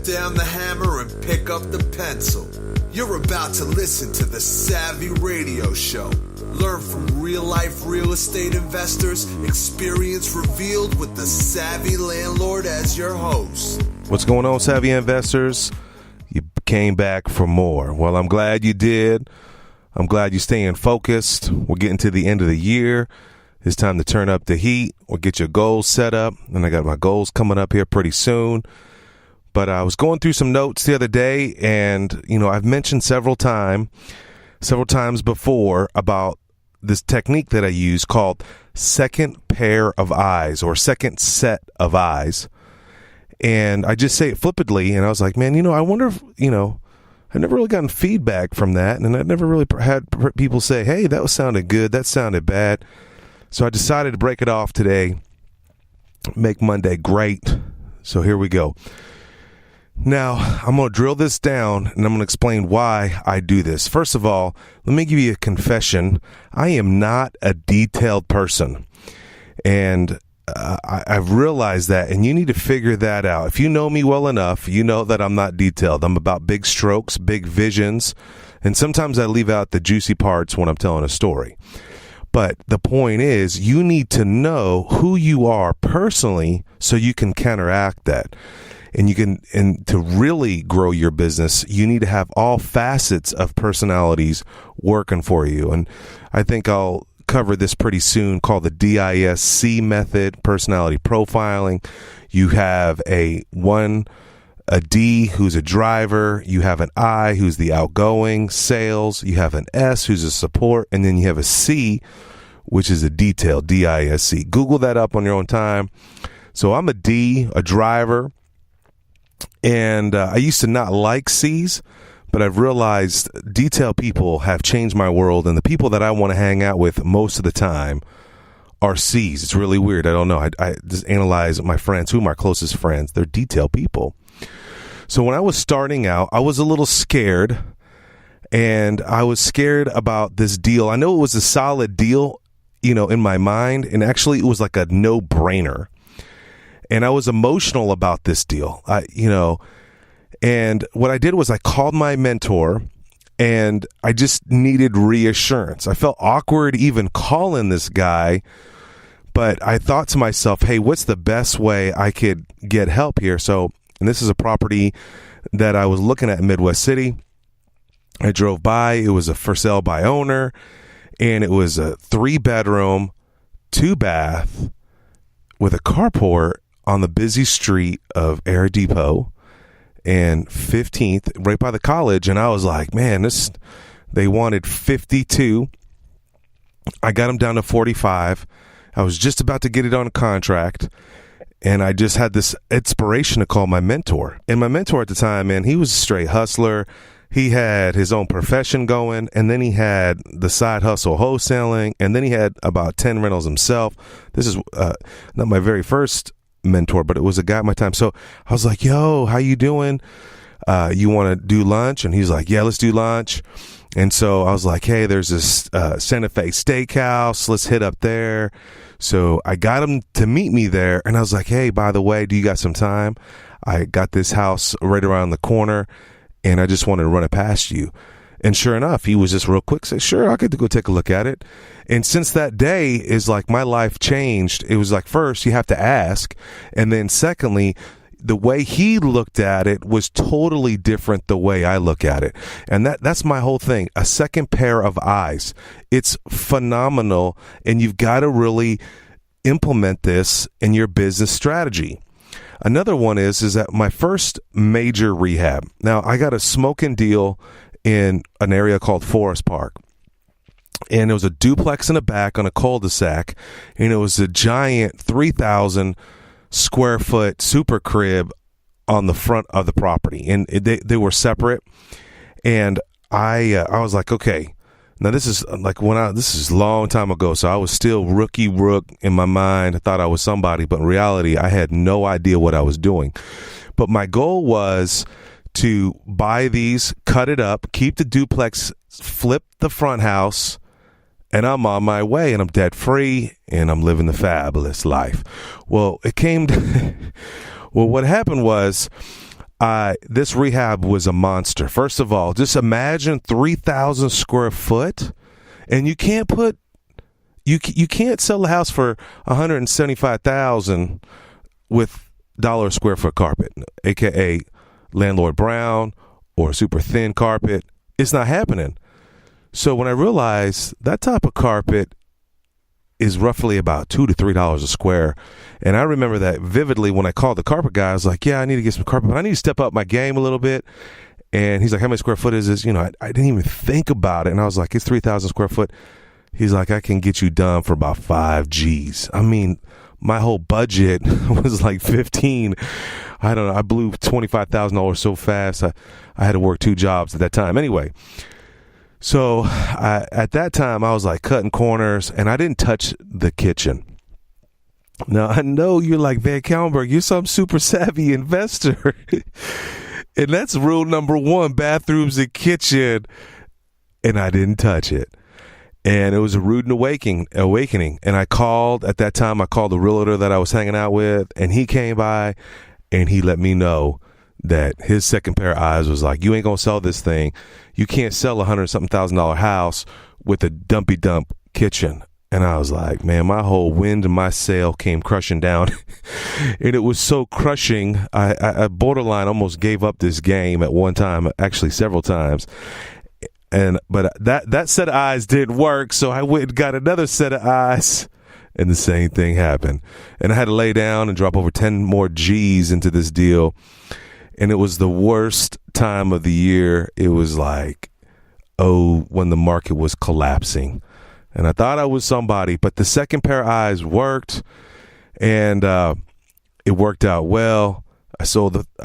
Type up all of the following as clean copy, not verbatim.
down the hammer and pick up the pencil. You're about to listen to the Savvy Radio Show. Learn from real-life real estate investors, experience revealed with the Savvy Landlord as your host. What's going on, Savvy investors? You came back for more. Well, I'm glad you did. I'm glad you're staying focused. We're getting to the end of the year. It's time to turn up the heat or get your goals set up. And I got my goals coming up here pretty soon. But I was going through some notes the other day, and, I've mentioned several times before about this technique that I use called second pair of eyes or second set of eyes. And I just say it flippantly, and I was like, man, I wonder if, I've never really gotten feedback from that, and I've never really had people say, hey, that sounded good, that sounded bad. So I decided to break it off today, make Monday great. So here we go. Now, I'm going to drill this down, and I'm going to explain why I do this. First of all, let me give you a confession. I am not a detailed person, and I've realized that, and you need to figure that out. If you know me well enough, you know that I'm not detailed. I'm about big strokes, big visions, and sometimes I leave out the juicy parts when I'm telling a story. But the point is, you need to know who you are personally so you can counteract that. And to really grow your business, you need to have all facets of personalities working for you. And I think I'll cover this pretty soon, called the DISC method, personality profiling. You have a D who's a driver, you have an I who's the outgoing sales, you have an S who's a support, and then you have a C, which is a detail, DISC. Google that up on your own time. So I'm a D, a driver, and I used to not like C's, but I've realized detail people have changed my world, and the people that I want to hang out with most of the time are C's. It's really weird. I don't know. I just analyze my friends, who are my closest friends. They're detail people. So when I was starting out, I was a little scared, and I was scared about this deal. I know it was a solid deal, in my mind, and actually it was like a no-brainer. And I was emotional about this deal, and what I did was I called my mentor, and I just needed reassurance. I felt awkward even calling this guy, but I thought to myself, hey, what's the best way I could get help here? So, and this is a property that I was looking at in Midwest City. I drove by. It was a for sale by owner, and it was a 3-bedroom, 2-bath with a carport on the busy street of Air Depot and 15th, right by the college. And I was like, man, they wanted 52. I got them down to 45. I was just about to get it on a contract, and I just had this inspiration to call my mentor. And my mentor at the time, man, he was a straight hustler. He had his own profession going, and then he had the side hustle wholesaling, and then he had about 10 rentals himself. This is not my very first mentor, but it was a guy at my time. So I was like, yo, how you doing? You want to do lunch? And he's like, yeah, let's do lunch. And so I was like, hey, there's this Santa Fe steakhouse. Let's hit up there. So I got him to meet me there. And I was like, hey, by the way, do you got some time? I got this house right around the corner, and I just wanted to run it past you. And sure enough, he was just real quick, said, sure, I'll get to go take a look at it. And since that day is like my life changed. It was like, first, you have to ask. And then secondly, the way he looked at it was totally different the way I look at it. And that's my whole thing, a second pair of eyes. It's phenomenal, and you've got to really implement this in your business strategy. Another one is that my first major rehab. Now, I got a smoking deal in an area called Forest Park. And it was a duplex in the back on a cul-de-sac. And it was a giant 3,000 square foot super crib on the front of the property. And they were separate. And I was like, okay, now this is like this is a long time ago. So I was still rookie in my mind. I thought I was somebody, but in reality, I had no idea what I was doing. But my goal was to buy these, cut it up, keep the duplex, flip the front house, and I'm on my way, and I'm debt free, and I'm living the fabulous life. Well, what happened was this rehab was a monster. First of all, just imagine 3,000 square foot, and you can't sell the house for $175,000 with dollar square foot carpet, aka landlord brown or super thin carpet. It's not happening. So when I realized that type of carpet is roughly about $2 to $3 a square, and I remember that vividly when I called the carpet guy. I was like, "Yeah, I need to get some carpet, but I need to step up my game a little bit." And he's like, "How many square foot is this?" I didn't even think about it, and I was like, "It's 3,000 square foot." He's like, "I can get you done for about 5 G's. I mean, my whole budget was like 15. I don't know. I blew $25,000 so fast. I had to work 2 jobs at that time. Anyway, so at that time, I was like cutting corners, and I didn't touch the kitchen. Now, I know you're like, VanCauwenbergh, you're some super savvy investor. And that's rule number 1, bathrooms and kitchen. And I didn't touch it. And it was a rude awakening. And at that time, I called the realtor that I was hanging out with, and he came by and he let me know that his second pair of eyes was like, "You ain't going to sell this thing. You can't sell $100,000 house with a dumpy dump kitchen." And I was like, man, my whole wind in my sail came crushing down. And it was so crushing. I borderline almost gave up this game at one time, actually several times. But that set of eyes didn't work, so I went and got another set of eyes, and the same thing happened. And I had to lay down and drop over 10 more G's into this deal, and it was the worst time of the year. It was like, when the market was collapsing, and I thought I was somebody, but the second pair of eyes worked, and it worked out well. I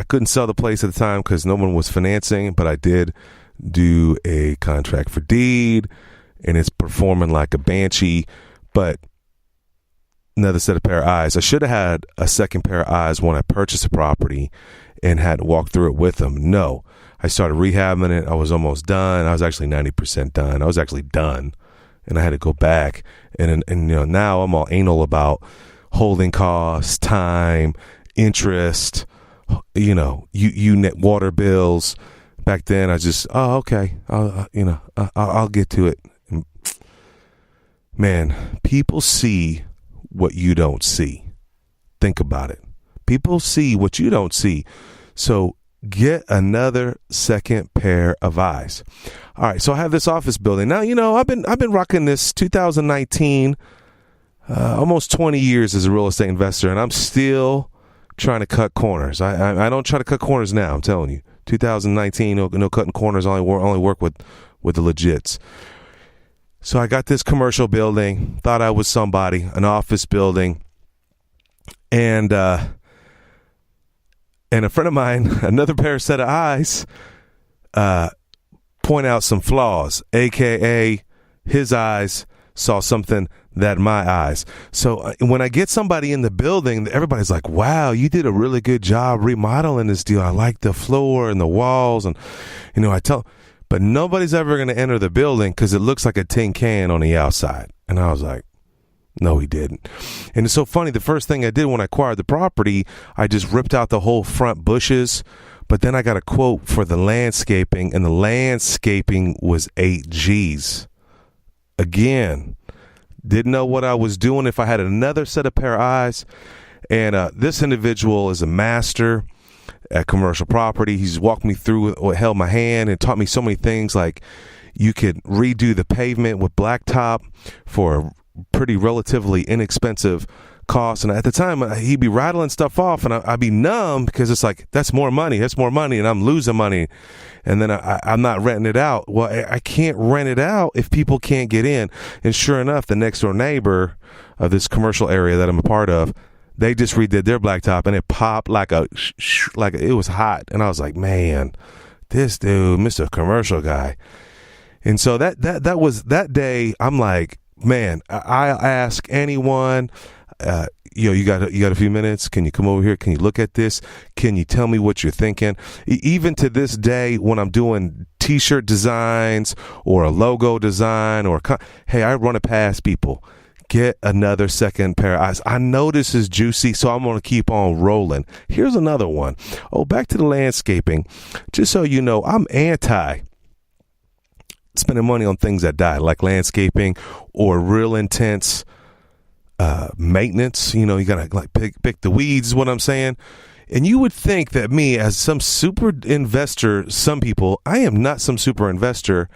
couldn't sell the place at the time because no one was financing, but I did do a contract for deed, and it's performing like a banshee. But another set of pair of eyes. I should have had a second pair of eyes when I purchased the property and had to walk through it with them. No, I started rehabbing it. I was almost done. I was actually 90% done. I was actually done, and I had to go back. And now I'm all anal about holding costs, time, interest, unit water bills. Back then, I just, okay, I'll get to it. Man, people see what you don't see. Think about it. People see what you don't see. So get another second pair of eyes. All right, so I have this office building. Now, I've been rocking this 2019, almost 20 years as a real estate investor, and I'm still trying to cut corners. I don't try to cut corners now, I'm telling you. 2019, no cutting corners, only work with the legits. So I got this commercial building, thought I was somebody, an office building, and a friend of mine, another set of eyes, point out some flaws, aka his eyes saw something that my eyes. So when I get somebody in the building, everybody's like, "Wow, you did a really good job remodeling this deal. I like the floor and the walls." And but nobody's ever going to enter the building because it looks like a tin can on the outside. And I was like, no, he didn't. And it's so funny. The first thing I did when I acquired the property, I just ripped out the whole front bushes. But then I got a quote for the landscaping, and the landscaping was 8 G's. Again, didn't know what I was doing if I had another set of pair of eyes. And this individual is a master at commercial property. He's walked me through, held my hand, and taught me so many things, like you could redo the pavement with blacktop for a pretty relatively inexpensive cost. And at the time, he'd be rattling stuff off, and I'd be numb because it's like, that's more money, and I'm losing money. And then I'm not renting it out. Well, I can't rent it out if people can't get in. And sure enough, the next door neighbor of this commercial area that I'm a part of, they just redid their blacktop, and it popped like it was hot. And I was like, man, this dude, Mr. Commercial Guy. And so that was that day. I'm like, man, I'll ask anyone, you got a few minutes? Can you come over here? Can you look at this? Can you tell me what you're thinking? Even to this day, when I'm doing T-shirt designs or a logo design, hey, I run it past people. get another second pair of eyes. I know this is juicy, so I'm going to keep on rolling. Here's another one. Oh, back to the landscaping. Just so you know, I'm anti spending money on things that die, like landscaping or real intense maintenance. You know, you got to like pick the weeds is what I'm saying. And you would think that me, as some super investor, some people, I am not some super investor.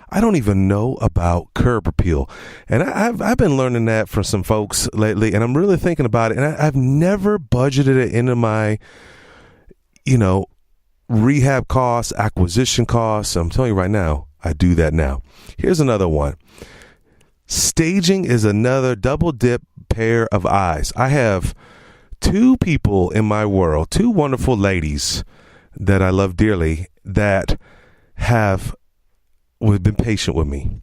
I don't even know about curb appeal. And I've been learning that from some folks lately, and I'm really thinking about it. And I've never budgeted it into my, rehab costs, acquisition costs. I'm telling you right now, I do that now. Here's another one. Staging is another double dip pair of eyes. I have two people in my world, two wonderful ladies that I love dearly that have been patient with me.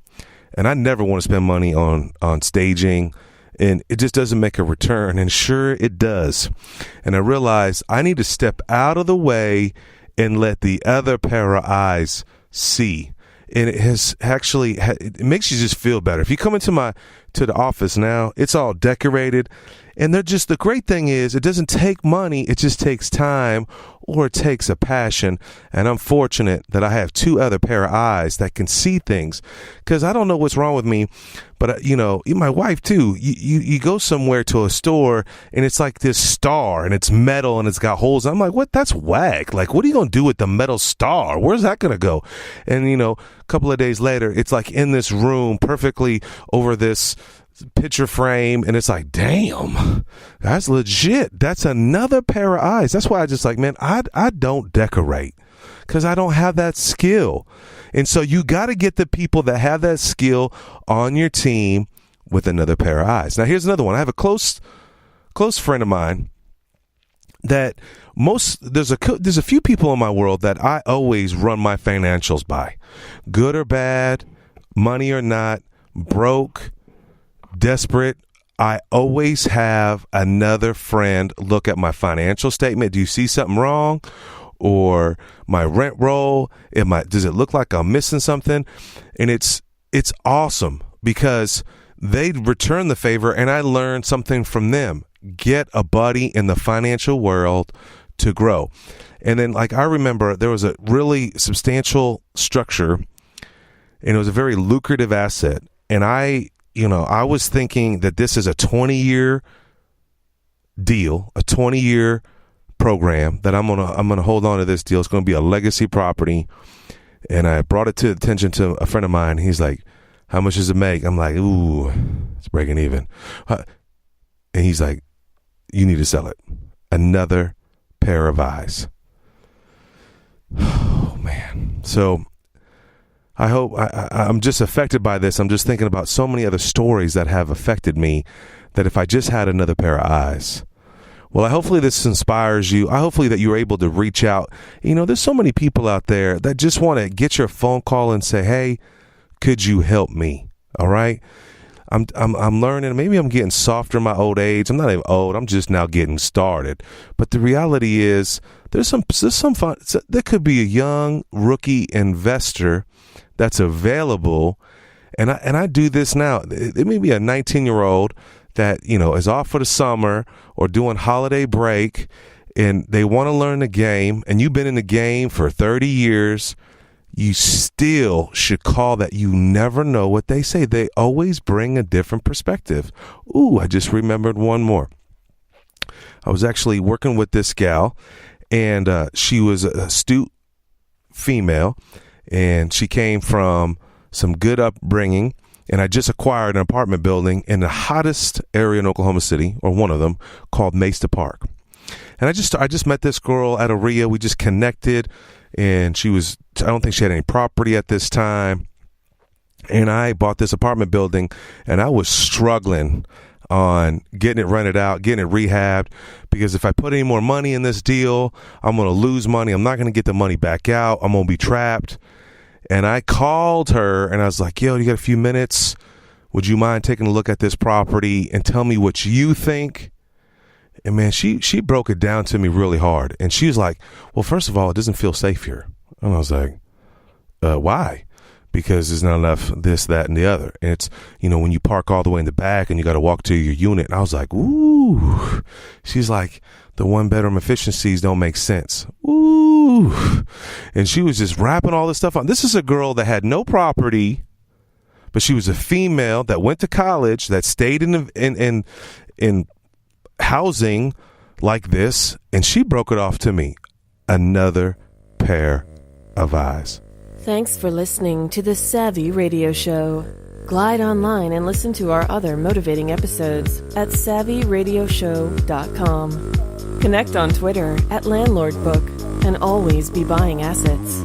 And I never want to spend money on staging, and it just doesn't make a return. And sure, it does. And I realize I need to step out of the way and let the other pair of eyes see. And it has actually, it makes you just feel better. If you come into the office now, it's all decorated. And the great thing is, it doesn't take money. It just takes time, or it takes a passion. And I'm fortunate that I have two other pair of eyes that can see things, because I don't know what's wrong with me. But, my wife, too, you go somewhere to a store and it's like this star and it's metal and it's got holes. I'm like, what? That's whack. Like, what are you going to do with the metal star? Where's that going to go? And, a couple of days later, it's like in this room perfectly over this picture frame, and it's like, damn, that's legit. That's another pair of eyes. That's why I just like, man, I don't decorate, because I don't have that skill. And so you got to get the people that have that skill on your team with another pair of eyes. Now, here's another one. I have a close friend of mine that there's a few people in my world that I always run my financials by, good or bad, money or not, broke, desperate. I always have another friend look at my financial statement. Do you see something wrong? Or my rent roll? Does it look like I'm missing something? And it's awesome, because they return the favor and I learn something from them. Get a buddy in the financial world to grow. And then, like, I remember there was a really substantial structure, and it was a very lucrative asset. And I was thinking that this is a 20-year deal, a 20-year program that I'm gonna hold on to this deal. It's gonna be a legacy property. And I brought it to attention to a friend of mine. He's like, "How much does it make?" I'm like, "Ooh, it's breaking even." And he's like, "You need to sell it." Another pair of eyes. Oh man. So I hope I'm just affected by this. I'm just thinking about so many other stories that have affected me, that if I just had another pair of eyes. Well, hopefully this inspires you. Hopefully that you're able to reach out. There's so many people out there that just want to get your phone call and say, "Hey, could you help me?" All right. I'm learning. Maybe I'm getting softer in my old age. I'm not even old. I'm just now getting started. But the reality is, there's some fun. There could be a young rookie investor that's available, and I do this now. It may be a 19-year-old that is off for the summer or doing holiday break, and they want to learn the game, and you've been in the game for 30 years. You still should call that. You never know what they say. They always bring a different perspective. Ooh, I just remembered one more. I was actually working with this gal, and she was an astute female, and she came from some good upbringing. And I just acquired an apartment building in the hottest area in Oklahoma City, or one of them, called Mesa Park. And I just met this girl at a RIA. We just connected, and I don't think she had any property at this time. And I bought this apartment building, and I was struggling on getting it rented out, getting it rehabbed, because if I put any more money in this deal, I'm going to lose money. I'm not going to get the money back out. I'm going to be trapped. And I called her and I was like, "Yo, you got a few minutes? Would you mind taking a look at this property and tell me what you think?" And man, she broke it down to me really hard. And she was like, "Well, first of all, it doesn't feel safe here." And I was like, "Why?" because there's not enough this, that, and the other. And it's, when you park all the way in the back and you got to walk to your unit. And I was like, ooh. She's like, the one bedroom efficiencies don't make sense. Ooh. And she was just rapping all this stuff on. This is a girl that had no property, but she was a female that went to college, that stayed in housing like this, and she broke it off to me. Another pair of eyes. Thanks for listening to the Savvy Radio Show. Glide online and listen to our other motivating episodes at savvyradioshow.com. Connect on Twitter at LandlordBook and always be buying assets.